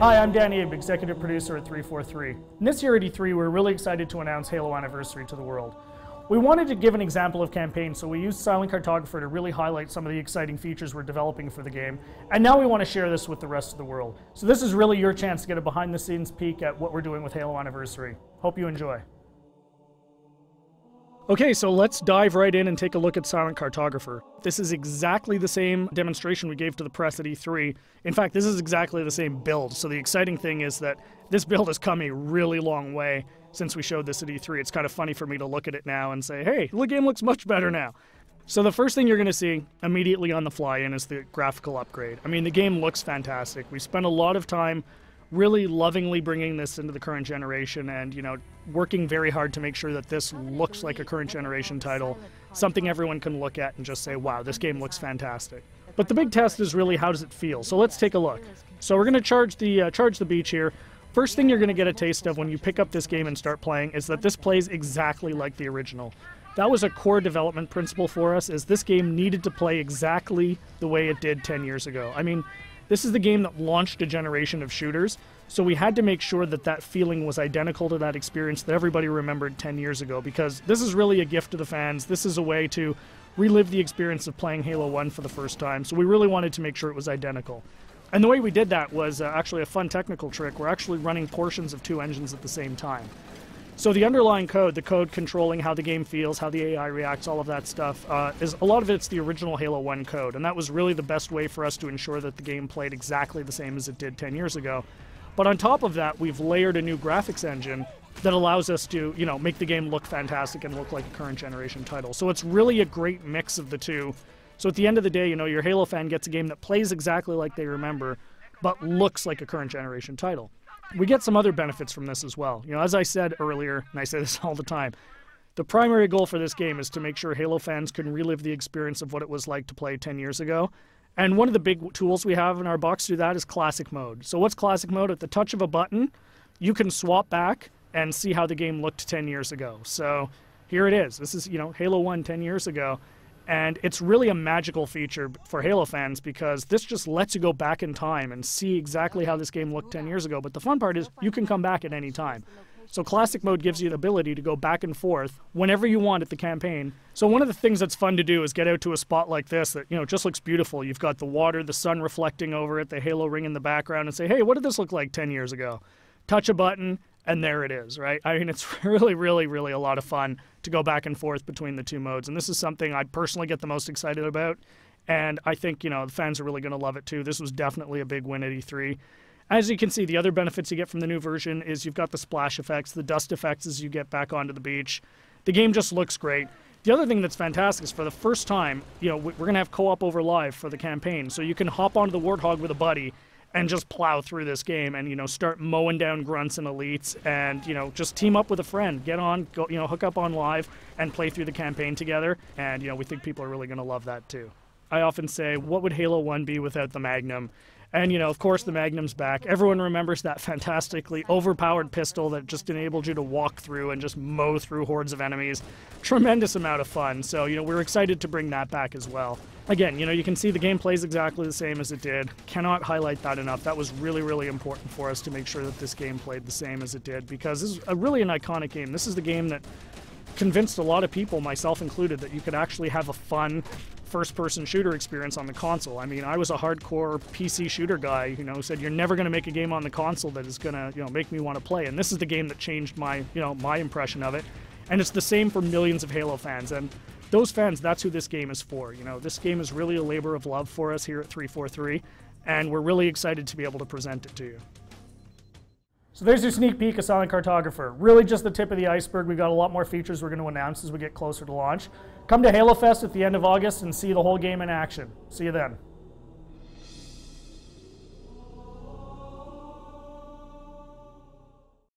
Hi, I'm Ayoub, executive producer at 343. And this year at E3, we're really excited to announce Halo Anniversary to the world. We wanted to give an example of campaign, so we used Silent Cartographer to really highlight some of the exciting features we're developing for the game. And now we want to share this with the rest of the world. So this is really your chance to get a behind-the-scenes peek at what we're doing with Halo Anniversary. Hope you enjoy. Okay, so let's dive right in and take a look at Silent Cartographer. This is exactly the same demonstration we gave to the press at E3. In fact, this is exactly the same build. So the exciting thing is that this build has come a really long way since we showed this at E3. It's kind of funny for me to look at it now and say, hey, the game looks much better now. So the first thing you're going to see immediately on the fly-in is the graphical upgrade. I mean, the game looks fantastic. We spent a lot of time really lovingly bringing this into the current generation and, you know, working very hard to make sure that this looks like a current generation title, something everyone can look at and just say, wow, this game looks fantastic. But the big test is really, how does it feel? So let's take a look. So we're going to charge the beach here. First thing you're going to get a taste of when you pick up this game and start playing is that this plays exactly like the original. That was a core development principle for us, is this game needed to play exactly the way it did 10 years ago. I mean, this is the game that launched a generation of shooters, so we had to make sure that that feeling was identical to that experience that everybody remembered 10 years ago, because this is really a gift to the fans. This is a way to relive the experience of playing Halo 1 for the first time, so we really wanted to make sure it was identical. And the way we did that was actually a fun technical trick. We're actually running portions of two engines at the same time. So the underlying code, the code controlling how the game feels, how the AI reacts, all of that stuff, is a lot of it's the original Halo 1 code, and that was really the best way for us to ensure that the game played exactly the same as it did 10 years ago. But on top of that, we've layered a new graphics engine that allows us to, you know, make the game look fantastic and look like a current generation title. So it's really a great mix of the two. So at the end of the day, you know, your Halo fan gets a game that plays exactly like they remember, but looks like a current generation title. We get some other benefits from this as well. You know, as I said earlier, and I say this all the time, the primary goal for this game is to make sure Halo fans can relive the experience of what it was like to play 10 years ago. And one of the big tools we have in our box to do that is Classic Mode. So what's Classic Mode? At the touch of a button, you can swap back and see how the game looked 10 years ago. So here it is. This is, you know, Halo 1 10 years ago. And it's really a magical feature for Halo fans, because this just lets you go back in time and see exactly how this game looked 10 years ago. But the fun part is you can come back at any time. So Classic Mode gives you the ability to go back and forth whenever you want at the campaign. So one of the things that's fun to do is get out to a spot like this that, you know, just looks beautiful. You've got the water, the sun reflecting over it, the Halo ring in the background, and say, hey, what did this look like 10 years ago? Touch a button, and there it is, right? I mean, it's really, really, really a lot of fun to go back and forth between the two modes. And this is something I personally get the most excited about. And I think, you know, the fans are really going to love it too. This was definitely a big win at E3. As you can see, the other benefits you get from the new version is you've got the splash effects, the dust effects as you get back onto the beach. The game just looks great. The other thing that's fantastic is for the first time, you know, we're going to have co-op over live for the campaign. So you can hop onto the Warthog with a buddy and just plow through this game and, you know, start mowing down grunts and elites and, you know, just team up with a friend. Get on, go, you know, hook up on live and play through the campaign together. And, you know, we think people are really going to love that too. I often say, what would Halo 1 be without the Magnum? And, you know, of course the Magnum's back. Everyone remembers that fantastically overpowered pistol that just enabled you to walk through and just mow through hordes of enemies. Tremendous amount of fun. So, you know, we're excited to bring that back as well. Again, you know, you can see the game plays exactly the same as it did. Cannot highlight that enough. That was really, really important for us to make sure that this game played the same as it did, because this is really an iconic game. This is the game that convinced a lot of people, myself included, that you could actually have a fun first-person shooter experience on the console. I mean, I was a hardcore PC shooter guy, you know, who said you're never going to make a game on the console that is going to, you know, make me want to play. And this is the game that changed my, you know, my impression of it. And it's the same for millions of Halo fans. And those fans, that's who this game is for. You know, this game is really a labor of love for us here at 343, and we're really excited to be able to present it to you. So there's your sneak peek of Silent Cartographer. Really just the tip of the iceberg. We've got a lot more features we're going to announce as we get closer to launch. Come to Halo Fest at the end of August and see the whole game in action. See you then.